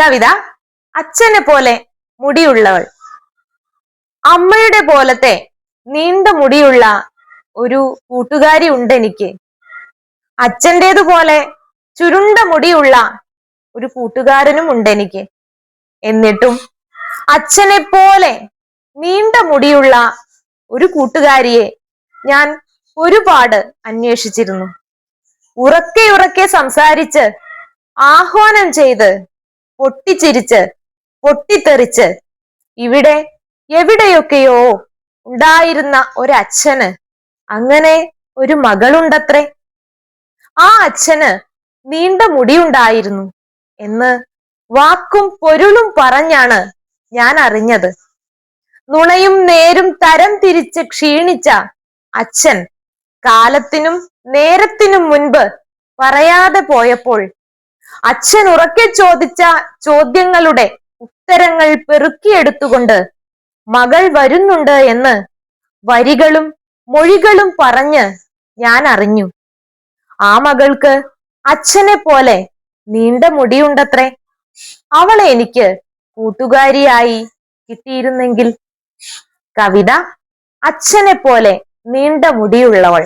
കവിത അച്ഛനെ പോലെ മുടിയുള്ളവൾ. അമ്മയുടെ പോലത്തെ നീണ്ട മുടിയുള്ള ഒരു കൂട്ടുകാരി ഉണ്ടെനിക്ക്. അച്ഛൻ്റെതുപോലെ ചുരുണ്ട മുടിയുള്ള ഒരു കൂട്ടുകാരനും ഉണ്ടെനിക്ക്. എന്നിട്ടും അച്ഛനെ പോലെ നീണ്ട മുടിയുള്ള ഒരു കൂട്ടുകാരിയെ ഞാൻ ഒരുപാട് അന്വേഷിച്ചിരുന്നു. ഉറക്കെ ഉറക്കെ സംസാരിച്ച്, ആഹ്വാനം ചെയ്ത്, പൊട്ടിച്ചിരിച്ച്, പൊട്ടിത്തെറിച്ച് ഇവിടെ എവിടെയൊക്കെയോ ഉണ്ടായിരുന്ന ഒരച്ഛന് അങ്ങനെ ഒരു മകളുണ്ടത്രേ. ആ അച്ഛന് നീണ്ട മുടിയുണ്ടായിരുന്നു എന്ന് വാക്കും പൊരുളും പറഞ്ഞാണ് ഞാൻ അറിഞ്ഞത്. നുണയും നേരും തരം തിരിച്ച് ക്ഷീണിച്ച അച്ഛൻ കാലത്തിനും നേരത്തിനും മുൻപ് പറയാതെ പോയപ്പോൾ അച്ഛൻ ഉറക്കെ ചോദിച്ച ചോദ്യങ്ങളുടെ ഉത്തരങ്ങൾ പെറുക്കിയെടുത്തുകൊണ്ട് മകൾ വരുന്നുണ്ട് എന്ന് വരികളും മൊഴികളും പറഞ്ഞ് ഞാൻ അറിഞ്ഞു. ആ മകൾക്ക് അച്ഛനെ പോലെ നീണ്ട മുടിയുണ്ടത്രേ. അവളെ എനിക്ക് കൂട്ടുകാരിയായി കിട്ടിയിരുന്നെങ്കിൽ. കവിത അച്ഛനെ പോലെ നീണ്ട മുടിയുള്ളവൾ.